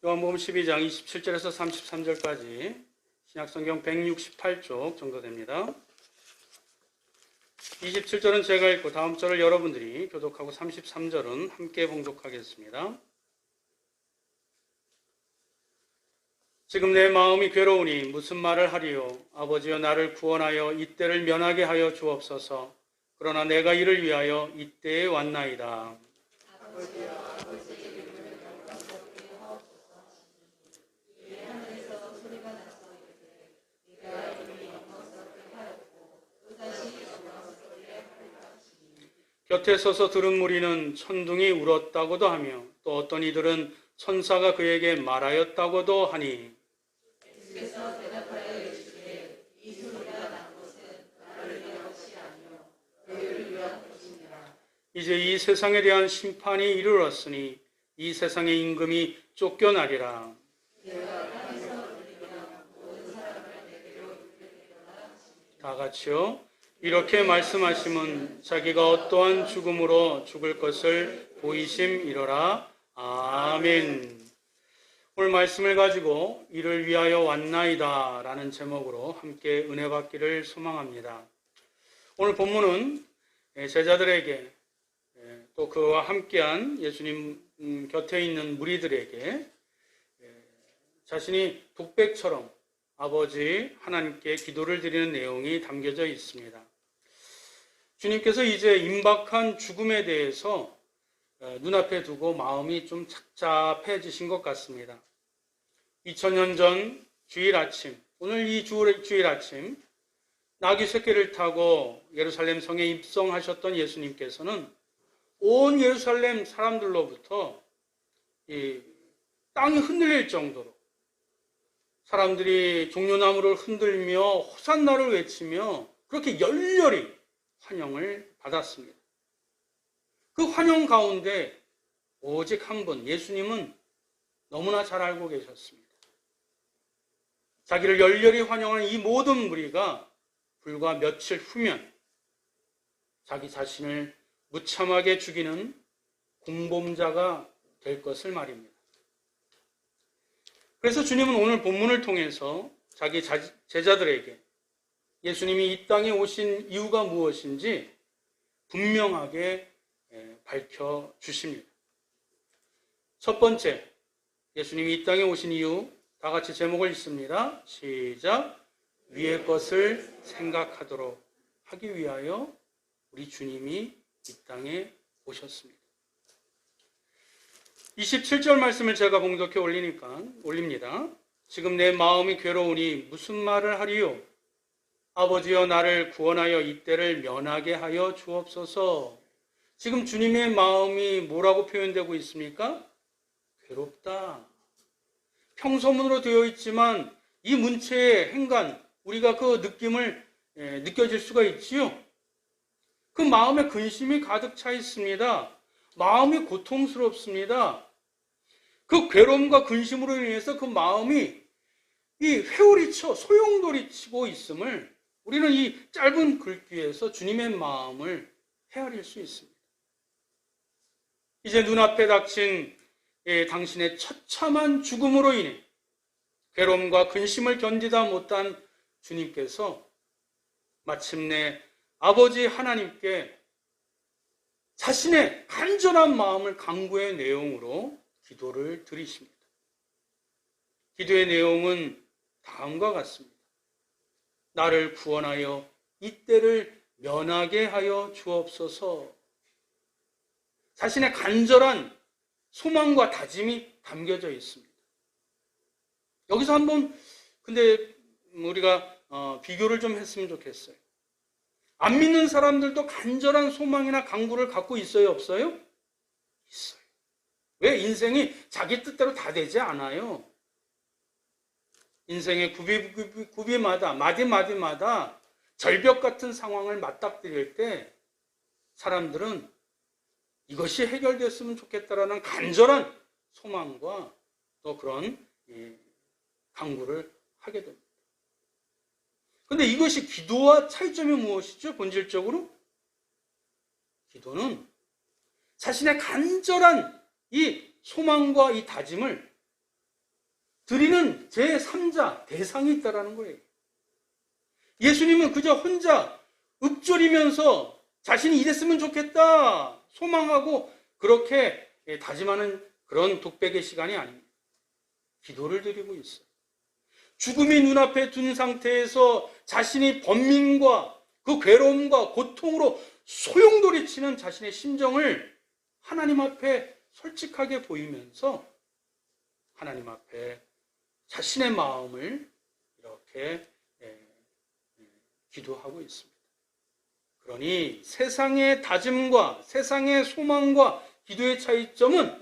요한복음 12장 27절에서 33절까지 신약성경 168쪽 정도 됩니다. 27절은 제가 읽고 다음 절을 여러분들이 교독하고 33절은 함께 봉독하겠습니다. 지금 내 마음이 괴로우니 무슨 말을 하리요? 아버지여 나를 구원하여 이때를 면하게 하여 주옵소서. 그러나 내가 이를 위하여 이때에 왔나이다. 곁에 서서 들은 무리는 천둥이 울었다고도 하며 또 어떤 이들은 천사가 그에게 말하였다고도 하니 이제 이 세상에 대한 심판이 이르렀으니 이 세상의 임금이 쫓겨나리라. 다 같이요. 이렇게 말씀하시면 자기가 어떠한 죽음으로 죽을 것을 보이심이로라. 아멘. 오늘 말씀을 가지고 이를 위하여 왔나이다 라는 제목으로 함께 은혜 받기를 소망합니다. 오늘 본문은 제자들에게 또 그와 함께한 예수님 곁에 있는 무리들에게 자신이 독백처럼 아버지 하나님께 기도를 드리는 내용이 담겨져 있습니다. 주님께서 이제 임박한 죽음에 대해서 눈앞에 두고 마음이 좀 착잡해지신 것 같습니다. 2000년 전 주일 아침, 오늘 이 주일 아침 나귀 새끼를 타고 예루살렘 성에 입성하셨던 예수님께서는 온 예루살렘 사람들로부터 이 땅이 흔들릴 정도로 사람들이 종려나무를 흔들며 호산나를 외치며 그렇게 열렬히 환영을 받았습니다. 그 환영 가운데 오직 한 분, 예수님은 너무나 잘 알고 계셨습니다. 자기를 열렬히 환영하는 이 모든 무리가 불과 며칠 후면 자기 자신을 무참하게 죽이는 공범자가 될 것을 말입니다. 그래서 주님은 오늘 본문을 통해서 자기 제자들에게 예수님이 이 땅에 오신 이유가 무엇인지 분명하게 밝혀주십니다. 첫 번째, 예수님이 이 땅에 오신 이유, 다 같이 제목을 읽습니다. 시작. 위의 것을 생각하도록 하기 위하여 우리 주님이 이 땅에 오셨습니다. 27절 말씀을 제가 봉독해 올립니다. 지금 내 마음이 괴로우니 무슨 말을 하리요? 아버지여 나를 구원하여 이때를 면하게 하여 주옵소서. 지금 주님의 마음이 뭐라고 표현되고 있습니까? 괴롭다. 평소문으로 되어 있지만 이 문체의 행간, 우리가 그 느낌을 느껴질 수가 있지요. 그 마음에 근심이 가득 차 있습니다. 마음이 고통스럽습니다. 그 괴로움과 근심으로 인해서 그 마음이 이 회오리쳐 소용돌이치고 있음을 우리는 이 짧은 글귀에서 주님의 마음을 헤아릴 수 있습니다. 이제 눈앞에 닥친 당신의 처참한 죽음으로 인해 괴로움과 근심을 견디다 못한 주님께서 마침내 아버지 하나님께 자신의 간절한 마음을 간구의 내용으로 기도를 드리십니다. 기도의 내용은 다음과 같습니다. 나를 구원하여 이때를 면하게 하여 주옵소서. 자신의 간절한 소망과 다짐이 담겨져 있습니다. 여기서 한번 근데 우리가 비교를 좀 했으면 좋겠어요. 안 믿는 사람들도 간절한 소망이나 간구를 갖고 있어요, 없어요? 있어요. 왜? 인생이 자기 뜻대로 다 되지 않아요. 인생의 구비마다 마디마디마다 절벽 같은 상황을 맞닥뜨릴 때 사람들은 이것이 해결됐으면 좋겠다라는 간절한 소망과 또 그런 간구를 하게 됩니다. 그런데 이것이 기도와 차이점이 무엇이죠? 본질적으로? 기도는 자신의 간절한 이 소망과 이 다짐을 드리는 제3자 대상이 있다라는 거예요. 예수님은 그저 혼자 읊조리면서 자신이 이랬으면 좋겠다 소망하고 그렇게 다짐하는 그런 독백의 시간이 아닙니다. 기도를 드리고 있어요. 죽음이 눈앞에 둔 상태에서 자신이 번민과 그 괴로움과 고통으로 소용돌이치는 자신의 심정을 하나님 앞에 솔직하게 보이면서 하나님 앞에 자신의 마음을 이렇게 기도하고 있습니다. 그러니 세상의 다짐과 세상의 소망과 기도의 차이점은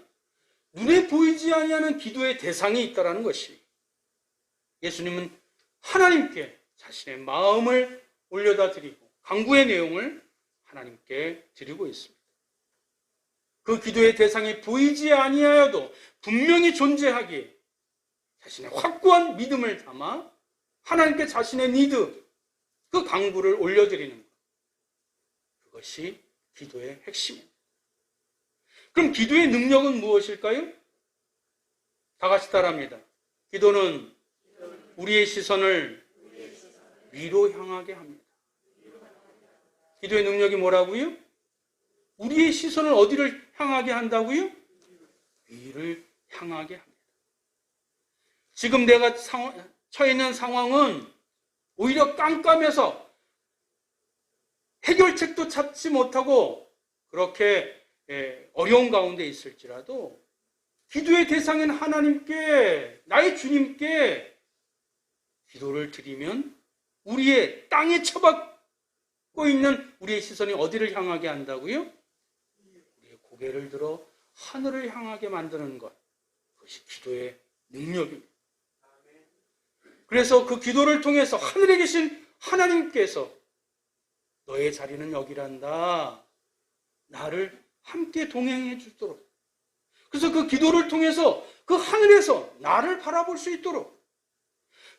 눈에 보이지 아니하는 기도의 대상이 있다는 것이, 예수님은 하나님께 자신의 마음을 올려다 드리고 간구의 내용을 하나님께 드리고 있습니다. 그 기도의 대상이 보이지 아니하여도 분명히 존재하기에 자신의 확고한 믿음을 담아 하나님께 자신의 니드, 그 간구를 올려드리는 것, 그것이 기도의 핵심입니다. 그럼 기도의 능력은 무엇일까요? 다 같이 따라합니다. 기도는 우리의 시선을 위로 향하게 합니다. 기도의 능력이 뭐라고요? 우리의 시선을 어디를 향하게 한다고요? 위를 향하게 합니다. 지금 내가 처해 있는 상황은 오히려 깜깜해서 해결책도 찾지 못하고 그렇게 어려운 가운데 있을지라도 기도의 대상인 하나님께, 나의 주님께 기도를 드리면 우리의 땅에 처박고 있는 우리의 시선이 어디를 향하게 한다고요? 우리의 고개를 들어 하늘을 향하게 만드는 것, 그것이 기도의 능력입니다. 그래서 그 기도를 통해서 하늘에 계신 하나님께서 너의 자리는 여기란다, 나를 함께 동행해 주도록, 그래서 그 기도를 통해서 그 하늘에서 나를 바라볼 수 있도록,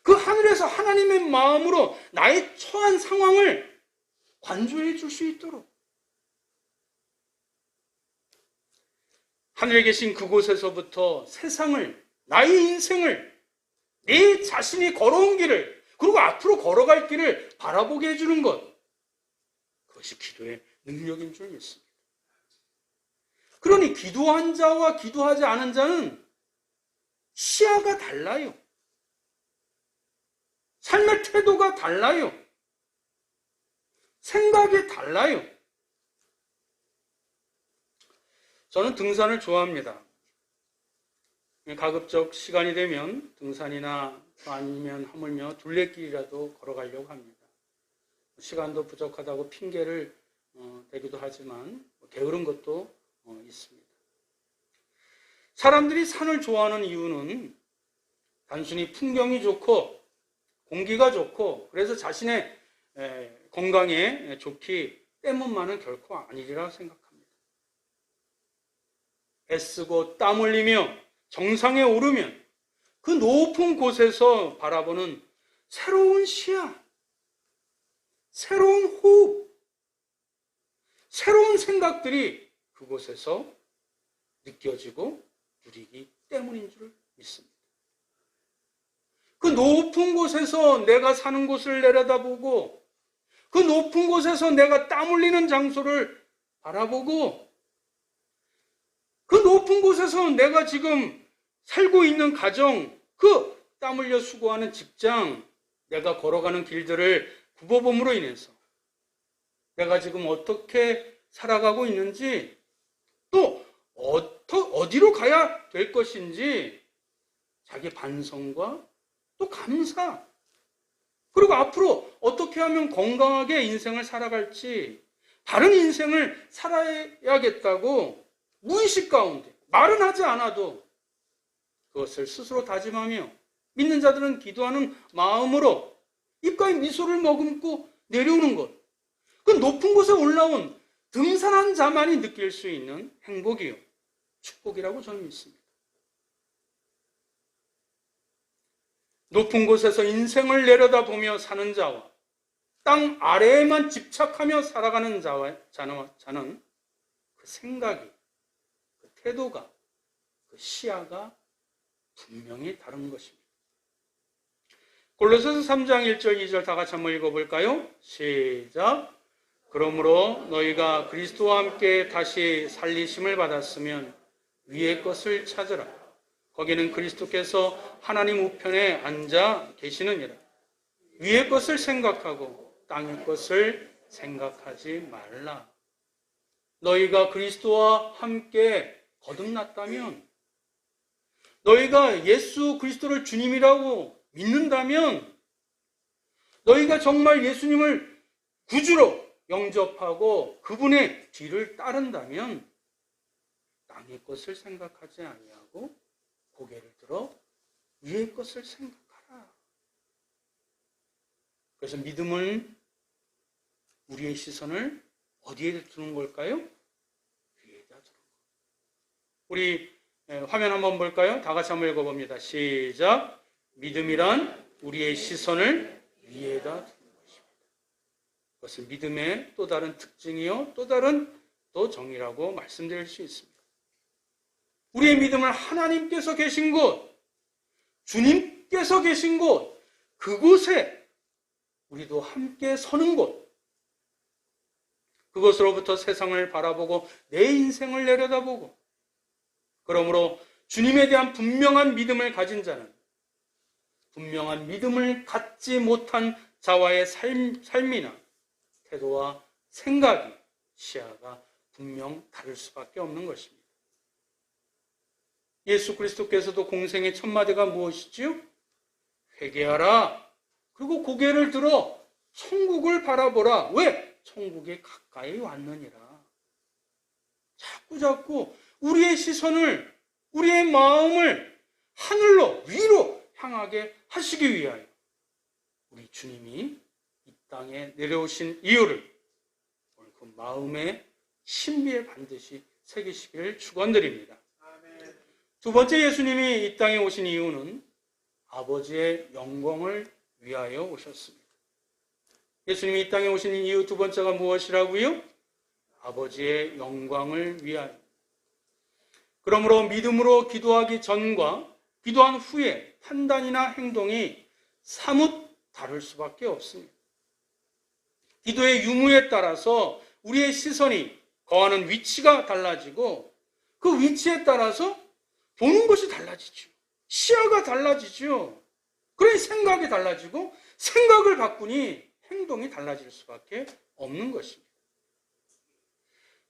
그 하늘에서 하나님의 마음으로 나의 처한 상황을 관조해 줄 수 있도록, 하늘에 계신 그곳에서부터 세상을, 나의 인생을, 내 자신이 걸어온 길을, 그리고 앞으로 걸어갈 길을 바라보게 해주는 것, 그것이 기도의 능력인 줄 믿습니다. 그러니 기도한 자와 기도하지 않은 자는 시야가 달라요. 삶의 태도가 달라요. 생각이 달라요. 저는 등산을 좋아합니다. 가급적 시간이 되면 등산이나 아니면 하물며 둘레길이라도 걸어가려고 합니다. 시간도 부족하다고 핑계를 대기도 하지만 게으른 것도 있습니다. 사람들이 산을 좋아하는 이유는 단순히 풍경이 좋고 공기가 좋고 그래서 자신의 건강에 좋기 때문만은 결코 아니리라 생각합니다. 애쓰고 땀 흘리며 정상에 오르면 그 높은 곳에서 바라보는 새로운 시야, 새로운 호흡, 새로운 생각들이 그곳에서 느껴지고 누리기 때문인 줄 믿습니다. 그 높은 곳에서 내가 사는 곳을 내려다보고 그 높은 곳에서 내가 땀 흘리는 장소를 바라보고 그 높은 곳에서 내가 지금 살고 있는 가정, 그 땀 흘려 수고하는 직장, 내가 걸어가는 길들을 굽어봄으로 인해서 내가 지금 어떻게 살아가고 있는지, 또 어디로 가야 될 것인지 자기 반성과 또 감사, 그리고 앞으로 어떻게 하면 건강하게 인생을 살아갈지, 바른 인생을 살아야겠다고 무의식 가운데 말은 하지 않아도 그것을 스스로 다짐하며 믿는 자들은 기도하는 마음으로 입가에 미소를 머금고 내려오는 것, 그 높은 곳에 올라온 등산한 자만이 느낄 수 있는 행복이요, 축복이라고 저는 믿습니다. 높은 곳에서 인생을 내려다보며 사는 자와 땅 아래에만 집착하며 살아가는 자는 그 생각이, 그 태도가, 그 시야가 분명히 다른 것입니다. 골로새서 3장 1절 2절 다 같이 한번 읽어볼까요? 시작. 그러므로 너희가 그리스도와 함께 다시 살리심을 받았으면 위의 것을 찾으라. 거기는 그리스도께서 하나님 우편에 앉아 계시느니라. 위의 것을 생각하고 땅의 것을 생각하지 말라. 너희가 그리스도와 함께 거듭났다면, 너희가 예수 그리스도를 주님이라고 믿는다면, 너희가 정말 예수님을 구주로 영접하고 그분의 뒤를 따른다면 땅의 것을 생각하지 아니하고 고개를 들어 위의 것을 생각하라. 그래서 믿음은 우리의 시선을 어디에 두는 걸까요? 위에다 두는 거. 우리 화면 한번 볼까요? 다 같이 한번 읽어봅니다. 시작. 믿음이란 우리의 시선을 위에다 두는 것입니다. 그것은 믿음의 또 다른 특징이요, 또 다른 또 정의라고 말씀드릴 수 있습니다. 우리의 믿음은 하나님께서 계신 곳, 주님께서 계신 곳, 그곳에 우리도 함께 서는 곳, 그것으로부터 세상을 바라보고 내 인생을 내려다보고, 그러므로 주님에 대한 분명한 믿음을 가진 자는 분명한 믿음을 갖지 못한 자와의 삶이나 태도와 생각이, 시야가 분명 다를 수밖에 없는 것입니다. 예수 그리스도께서도 공생의 첫 마디가 무엇이지요? 회개하라. 그리고 고개를 들어 천국을 바라보라. 왜? 천국이 가까이 왔느니라. 자꾸 우리의 시선을, 우리의 마음을 하늘로, 위로 향하게 하시기 위하여 우리 주님이 이 땅에 내려오신 이유를 오늘 그 마음의 신비에 반드시 새기시기를 축원드립니다. 두 번째, 예수님이 이 땅에 오신 이유는 아버지의 영광을 위하여 오셨습니다. 예수님이 이 땅에 오신 이유 두 번째가 무엇이라고요? 아버지의 영광을 위하여. 그러므로 믿음으로 기도하기 전과 기도한 후에 판단이나 행동이 사뭇 다를 수밖에 없습니다. 기도의 유무에 따라서 우리의 시선이 거하는 위치가 달라지고, 그 위치에 따라서 보는 것이 달라지죠. 시야가 달라지죠. 그러니 생각이 달라지고, 생각을 바꾸니 행동이 달라질 수밖에 없는 것입니다.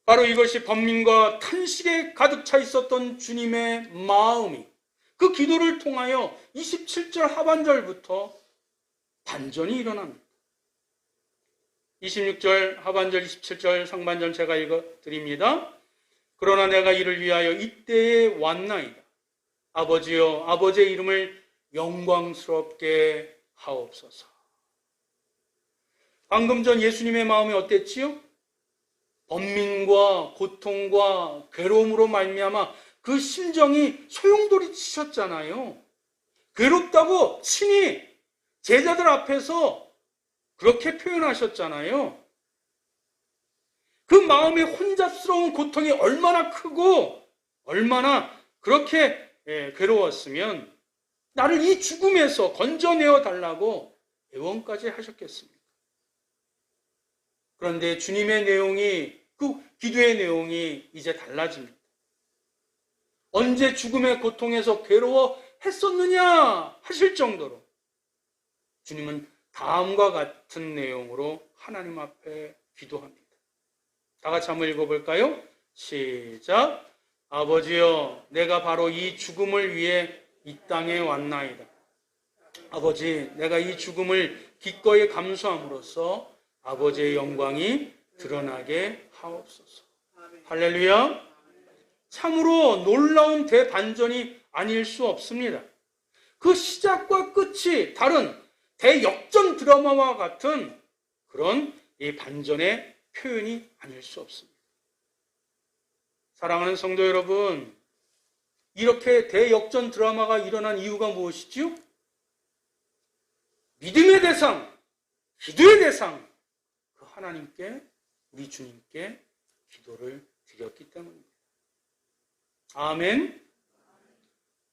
바로 이것이 번민과 탄식에 가득 차 있었던 주님의 마음이 그 기도를 통하여 27절 하반절부터 반전이 일어납니다. 26절 하반절, 27절 상반절 제가 읽어드립니다. 그러나 내가 이를 위하여 이때에 왔나이다. 아버지여, 아버지의 이름을 영광스럽게 하옵소서. 방금 전 예수님의 마음이 어땠지요? 번민과 고통과 괴로움으로 말미암아 그 심정이 소용돌이치셨잖아요. 괴롭다고 친히 제자들 앞에서 그렇게 표현하셨잖아요. 그 마음의 혼잡스러운 고통이 얼마나 크고 얼마나 그렇게 괴로웠으면 나를 이 죽음에서 건져내어 달라고 애원까지 하셨겠습니까? 그런데 주님의 내용이, 그 기도의 내용이 이제 달라집니다. 언제 죽음의 고통에서 괴로워했었느냐 하실 정도로 주님은 다음과 같은 내용으로 하나님 앞에 기도합니다. 다 같이 한번 읽어볼까요? 시작. 아버지여, 내가 바로 이 죽음을 위해 이 땅에 왔나이다. 아버지, 내가 이 죽음을 기꺼이 감수함으로써 아버지의 영광이 드러나게 하옵소서. 할렐루야. 참으로 놀라운 대반전이 아닐 수 없습니다. 그 시작과 끝이 다른 대역전 드라마와 같은 그런 이 반전의 표현이 아닐 수 없습니다. 사랑하는 성도 여러분, 이렇게 대역전 드라마가 일어난 이유가 무엇이지요? 믿음의 대상, 기도의 대상, 그 하나님께, 우리 주님께 기도를 드렸기 때문입니다. 아멘.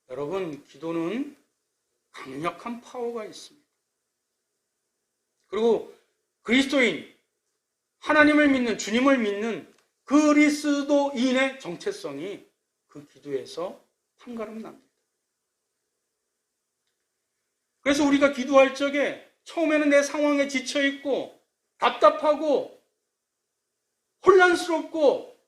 여러분, 기도는 강력한 파워가 있습니다. 그리고 그리스도인, 하나님을 믿는, 주님을 믿는 그리스도인의 정체성이 그 기도에서 한가름 납니다. 그래서 우리가 기도할 적에 처음에는 내 상황에 지쳐있고 답답하고 혼란스럽고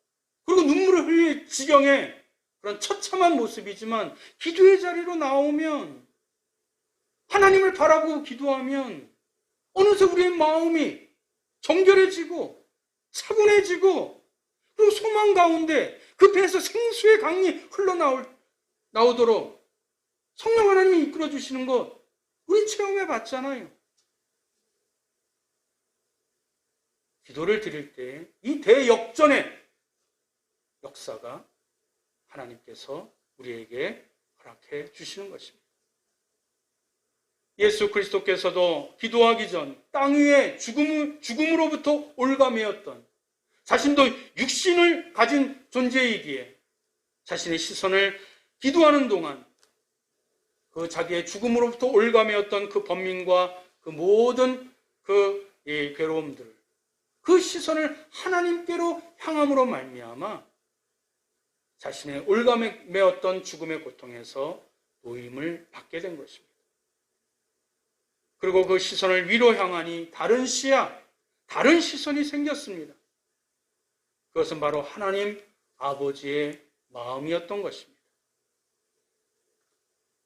그리고 눈물을 흘릴 지경에 그런 처참한 모습이지만 기도의 자리로 나오면 하나님을 바라보고 기도하면 어느새 우리의 마음이 정결해지고 차분해지고 그리고 소망 가운데 그 배에서 생수의 강이 흘러나오도록 성령 하나님이 이끌어 주시는 것 우리 체험해 봤잖아요. 기도를 드릴 때 이 대역전의 역사가 하나님께서 우리에게 허락해 주시는 것입니다. 예수 그리스도께서도 기도하기 전 땅 위에 죽음으로부터 올가매었던 자신도 육신을 가진 존재이기에 자신의 시선을 기도하는 동안 그 자기의 죽음으로부터 올가매었던 그 번민과 그 모든 그 괴로움들, 그 시선을 하나님께로 향함으로 말미암아 자신의 올가매었던 죽음의 고통에서 노임을 받게 된 것입니다. 그리고 그 시선을 위로 향하니 다른 시야, 다른 시선이 생겼습니다. 그것은 바로 하나님 아버지의 마음이었던 것입니다.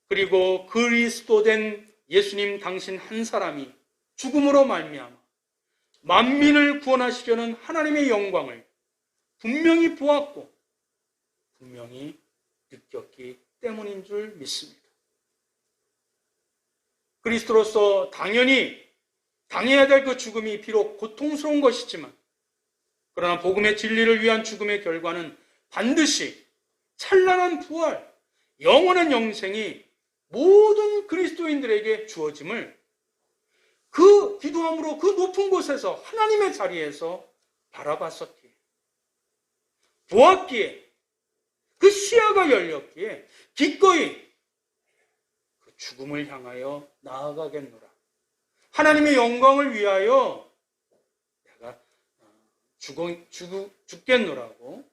그리고 그리스도된 예수님 당신 한 사람이 죽음으로 말미암아 만민을 구원하시려는 하나님의 영광을 분명히 보았고 분명히 느꼈기 때문인 줄 믿습니다. 그리스도로서 당연히 당해야 될 그 죽음이 비록 고통스러운 것이지만 그러나 복음의 진리를 위한 죽음의 결과는 반드시 찬란한 부활, 영원한 영생이 모든 그리스도인들에게 주어짐을 그 기도함으로 그 높은 곳에서 하나님의 자리에서 바라봤었기에 보았기에 그 시야가 열렸기에 기꺼이 그 죽음을 향하여 나아가겠노라. 하나님의 영광을 위하여 내가 죽겠노라고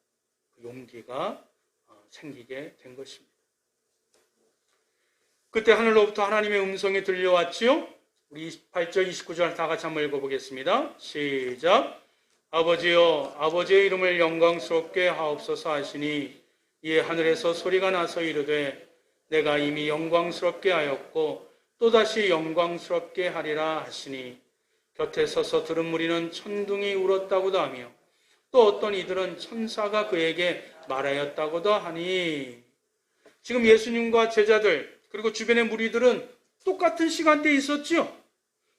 용기가 생기게 된 것입니다. 그때 하늘로부터 하나님의 음성이 들려왔지요. 우리 28절 29절 다 같이 한번 읽어보겠습니다. 시작. 아버지여 아버지의 이름을 영광스럽게 하옵소서 하시니 이에 하늘에서 소리가 나서 이르되 내가 이미 영광스럽게 하였고 또다시 영광스럽게 하리라 하시니 곁에 서서 들은 무리는 천둥이 울었다고도 하며 또 어떤 이들은 천사가 그에게 말하였다고도 하니 지금 예수님과 제자들 그리고 주변의 무리들은 똑같은 시간대에 있었지요.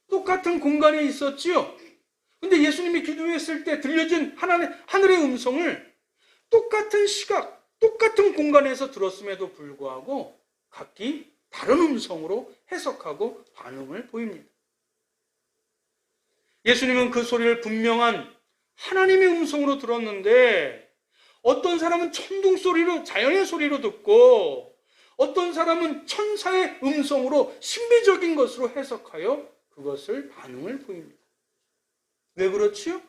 똑같은 공간에 있었지요. 근데 예수님이 기도했을 때 들려진 하늘의 음성을 똑같은 시각, 똑같은 공간에서 들었음에도 불구하고 각기 다른 음성으로 해석하고 반응을 보입니다. 예수님은 그 소리를 분명한 하나님의 음성으로 들었는데 어떤 사람은 천둥 소리로, 자연의 소리로 듣고 어떤 사람은 천사의 음성으로 신비적인 것으로 해석하여 그것을 반응을 보입니다. 왜 그렇지요?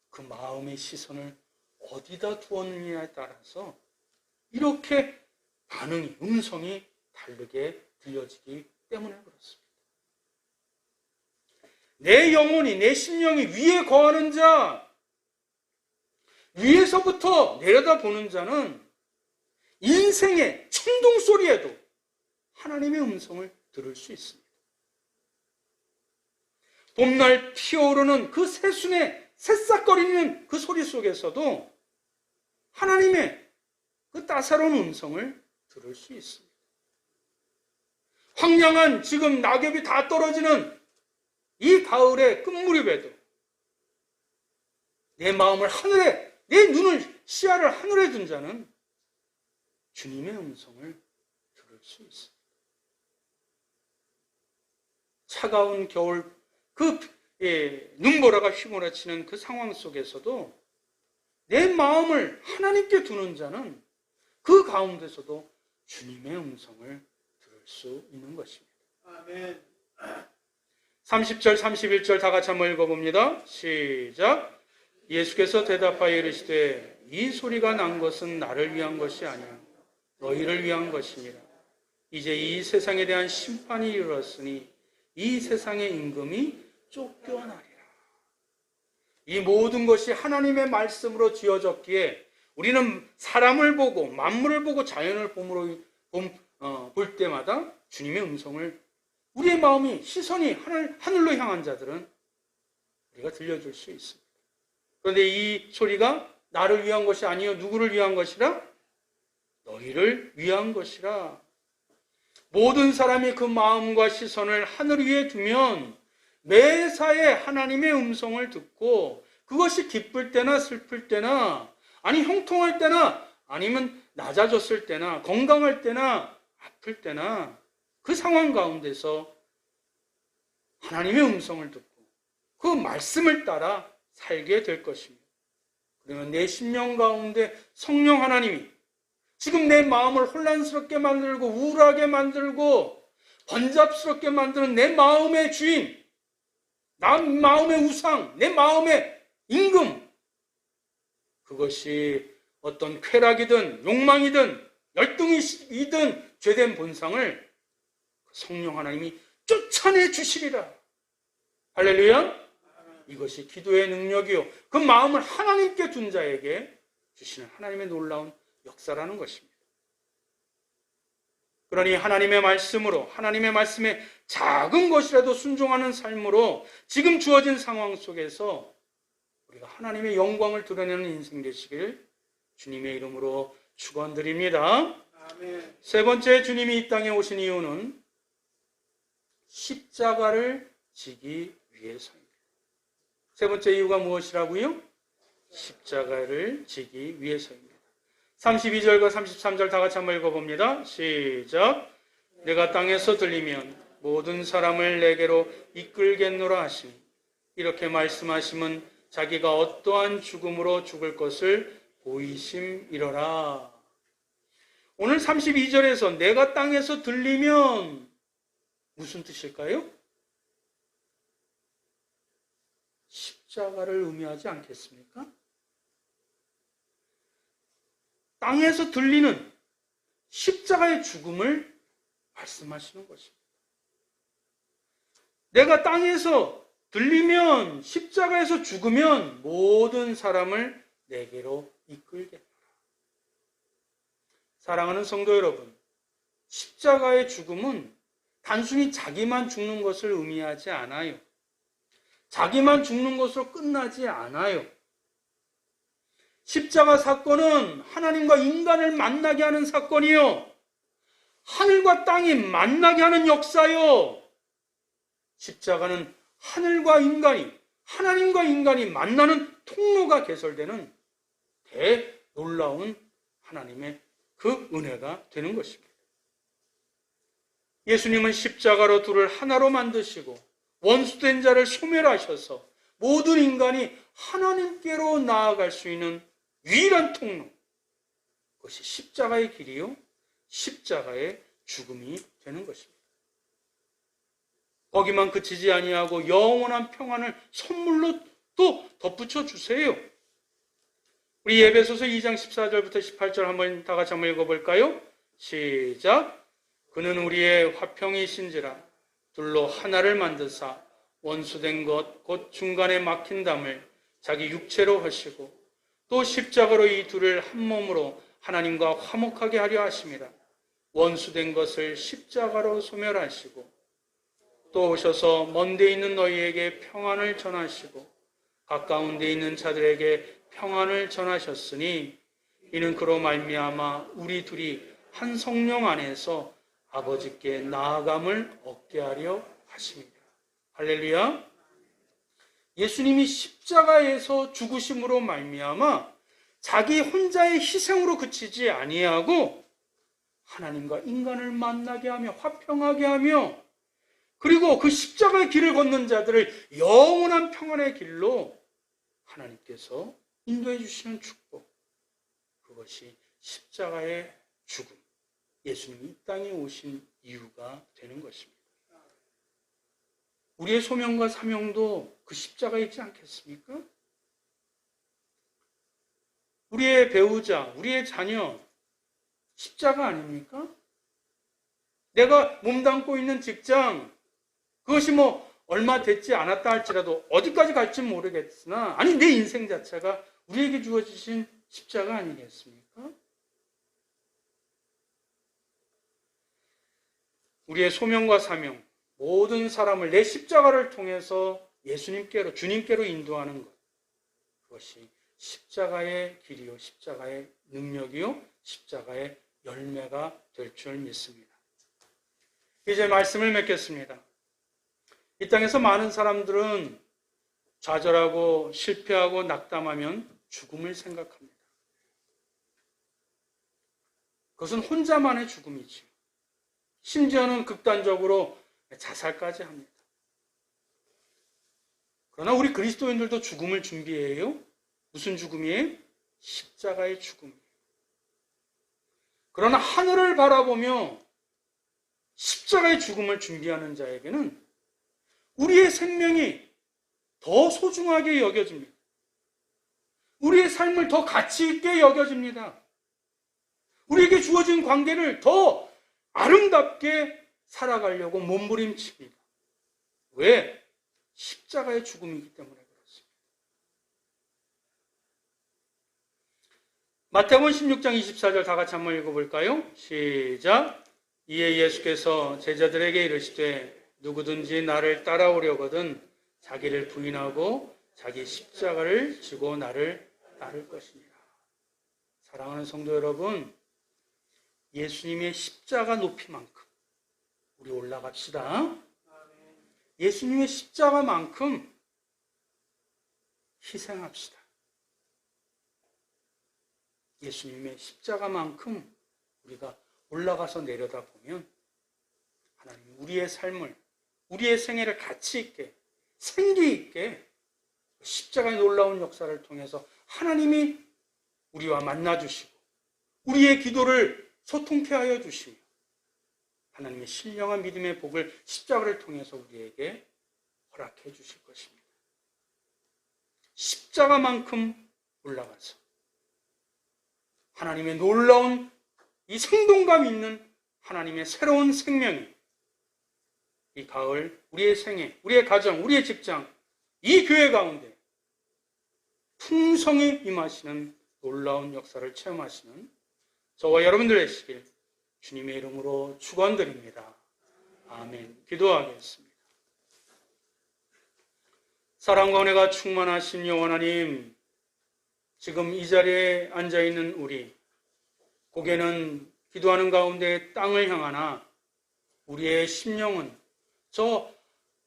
그 마음의 시선을 어디다 두었느냐에 따라서 이렇게 반응이, 음성이 다르게 들려지기 때문에 그렇습니다. 내 영혼이, 내 심령이 위에 거하는 자, 위에서부터 내려다보는 자는 인생의 천둥 소리에도 하나님의 음성을 들을 수 있습니다. 봄날 피어오르는 그 새순의 새싹거리는 그 소리 속에서도 하나님의 그 따사로운 음성을 들을 수 있습니다. 황량한 지금 낙엽이 다 떨어지는 이 가을의 끝무렵에도 내 마음을 하늘에, 내 눈을, 시야를 하늘에 둔 자는 주님의 음성을 들을 수 있습니다. 차가운 겨울 그 눈보라가 휘몰아치는 그 상황 속에서도 내 마음을 하나님께 두는 자는 그 가운데서도 주님의 음성을 들을 수 있는 것입니다. 아멘. 30절, 31절 다 같이 한번 읽어봅니다. 시작. 예수께서 대답하여 이르시되 이 소리가 난 것은 나를 위한 것이 아니야 너희를 위한 것이니라. 이제 이 세상에 대한 심판이 이르렀으니 이 세상의 임금이 쫓겨나리라. 이 모든 것이 하나님의 말씀으로 지어졌기에 우리는 사람을 보고 만물을 보고 자연을 볼 때마다 주님의 음성을 우리의 마음이 시선이 하늘로 향한 자들은 우리가 들려줄 수 있습니다. 그런데 이 소리가 나를 위한 것이 아니요 누구를 위한 것이라? 너희를 위한 것이라. 모든 사람이 그 마음과 시선을 하늘 위에 두면 매사에 하나님의 음성을 듣고 그것이 기쁠 때나 슬플 때나 아니 형통할 때나 아니면 낮아졌을 때나 건강할 때나 아플 때나 그 상황 가운데서 하나님의 음성을 듣고 그 말씀을 따라 살게 될 것입니다. 그러면 내 심령 가운데 성령 하나님이 지금 내 마음을 혼란스럽게 만들고 우울하게 만들고 번잡스럽게 만드는 내 마음의 주인, 내 마음의 우상, 내 마음의 임금, 그것이 어떤 쾌락이든 욕망이든 열등이든 죄된 본성을 성령 하나님이 쫓아내 주시리라. 할렐루야. 이것이 기도의 능력이요 그 마음을 하나님께 둔 자에게 주시는 하나님의 놀라운 역사라는 것입니다. 그러니 하나님의 말씀으로 하나님의 말씀에 작은 것이라도 순종하는 삶으로 지금 주어진 상황 속에서 우리가 하나님의 영광을 드러내는 인생 되시길 주님의 이름으로 축원드립니다. 아멘. 세 번째, 주님이 이 땅에 오신 이유는 십자가를 지기 위해서입니다. 세 번째 이유가 무엇이라고요? 십자가를 지기 위해서입니다. 32절과 33절 다 같이 한번 읽어봅니다. 시작. 내가 땅에서 들리면 모든 사람을 내게로 이끌겠노라 하시니 이렇게 말씀하심은 자기가 어떠한 죽음으로 죽을 것을 보이심이로라. 오늘 32절에서 내가 땅에서 들리면 무슨 뜻일까요? 십자가를 의미하지 않겠습니까? 땅에서 들리는 십자가의 죽음을 말씀하시는 것입니다. 내가 땅에서 들리면 십자가에서 죽으면 모든 사람을 내게로 이끌겠노라. 사랑하는 성도 여러분, 십자가의 죽음은 단순히 자기만 죽는 것을 의미하지 않아요. 자기만 죽는 것으로 끝나지 않아요. 십자가 사건은 하나님과 인간을 만나게 하는 사건이요. 하늘과 땅이 만나게 하는 역사요. 십자가는 하늘과 인간이, 하나님과 인간이 만나는 통로가 개설되는 대놀라운 하나님의 그 은혜가 되는 것입니다. 예수님은 십자가로 둘을 하나로 만드시고 원수된 자를 소멸하셔서 모든 인간이 하나님께로 나아갈 수 있는 유일한 통로, 그것이 십자가의 길이요 십자가의 죽음이 되는 것입니다. 거기만 그치지 아니하고 영원한 평안을 선물로 또 덧붙여 주세요. 우리 에베소서 2장 14절부터 18절 한번 다 같이 한번 읽어볼까요? 시작. 그는 우리의 화평이신지라 둘로 하나를 만드사 원수된 것 곧 중간에 막힌 담을 자기 육체로 하시고 또 십자가로 이 둘을 한 몸으로 하나님과 화목하게 하려 하심이라. 원수된 것을 십자가로 소멸하시고 또 오셔서 먼 데 있는 너희에게 평안을 전하시고 가까운 데 있는 자들에게 평안을 전하셨으니 이는 그로 말미암아 우리 둘이 한 성령 안에서 아버지께 나아감을 얻게 하려 하십니다. 할렐루야. 예수님이 십자가에서 죽으심으로 말미암아 자기 혼자의 희생으로 그치지 아니하고 하나님과 인간을 만나게 하며 화평하게 하며 그리고 그 십자가의 길을 걷는 자들을 영원한 평안의 길로 하나님께서 인도해 주시는 축복, 그것이 십자가의 죽음, 예수님이 이 땅에 오신 이유가 되는 것입니다. 우리의 소명과 사명도 그 십자가에 있지 않겠습니까? 우리의 배우자, 우리의 자녀, 십자가 아닙니까? 내가 몸담고 있는 직장, 그것이 얼마 됐지 않았다 할지라도 어디까지 갈지 모르겠으나, 아니, 내 인생 자체가 우리에게 주어지신 십자가 아니겠습니까? 우리의 소명과 사명, 모든 사람을 내 십자가를 통해서 예수님께로, 주님께로 인도하는 것. 그것이 십자가의 길이요, 십자가의 능력이요, 십자가의 열매가 될 줄 믿습니다. 이제 말씀을 맺겠습니다. 이 땅에서 많은 사람들은 좌절하고 실패하고 낙담하면 죽음을 생각합니다. 그것은 혼자만의 죽음이지요. 심지어는 극단적으로 자살까지 합니다. 그러나 우리 그리스도인들도 죽음을 준비해요. 무슨 죽음이에요? 십자가의 죽음이에요. 그러나 하늘을 바라보며 십자가의 죽음을 준비하는 자에게는 우리의 생명이 더 소중하게 여겨집니다. 우리의 삶을 더 가치 있게 여겨집니다. 우리에게 주어진 관계를 더 아름답게 살아가려고 몸부림칩니다. 왜? 십자가의 죽음이기 때문에 그렇습니다. 마태복음 16장 24절 다 같이 한번 읽어볼까요? 시작. 이에 예수께서 제자들에게 이르시되 누구든지 나를 따라오려거든 자기를 부인하고 자기 십자가를 지고 나를 따를 것이니라. 사랑하는 성도 여러분, 예수님의 십자가 높이만큼 우리 올라갑시다. 예수님의 십자가만큼 희생합시다. 예수님의 십자가만큼 우리가 올라가서 내려다보면 하나님이 우리의 삶을, 우리의 생애를 가치 있게, 생기 있게 십자가의 놀라운 역사를 통해서 하나님이 우리와 만나주시고 우리의 기도를 소통케 하여 주시며 하나님의 신령한 믿음의 복을 십자가를 통해서 우리에게 허락해 주실 것입니다. 십자가만큼 올라가서 하나님의 놀라운 이 생동감 있는 하나님의 새로운 생명이 이 가을 우리의 생애, 우리의 가정, 우리의 직장, 이 교회 가운데 풍성히 임하시는 놀라운 역사를 체험하시는 저와 여러분들 되시길 주님의 이름으로 축원드립니다. 아멘. 기도하겠습니다. 사랑과 은혜가 충만하신 여호와 하나님, 지금 이 자리에 앉아있는 우리, 고개는 기도하는 가운데 땅을 향하나 우리의 심령은 저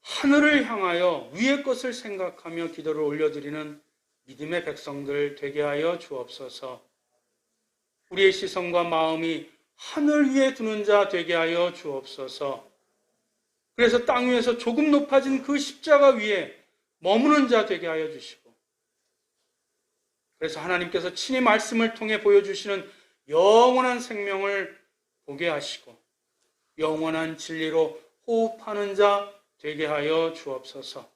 하늘을 향하여 위의 것을 생각하며 기도를 올려드리는 믿음의 백성들 되게 하여 주옵소서. 우리의 시선과 마음이 하늘 위에 두는 자 되게 하여 주옵소서. 그래서 땅 위에서 조금 높아진 그 십자가 위에 머무는 자 되게 하여 주시고, 그래서 하나님께서 친히 말씀을 통해 보여주시는 영원한 생명을 보게 하시고 영원한 진리로 호흡하는 자 되게 하여 주옵소서.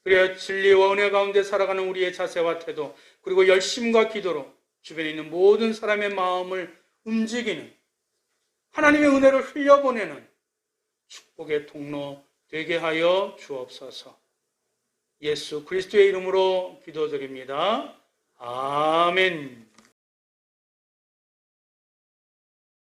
그래야 진리와 은혜 가운데 살아가는 우리의 자세와 태도, 그리고 열심과 기도로 주변에 있는 모든 사람의 마음을 움직이는, 하나님의 은혜를 흘려보내는 축복의 통로 되게 하여 주옵소서. 예수 그리스도의 이름으로 기도드립니다. 아멘.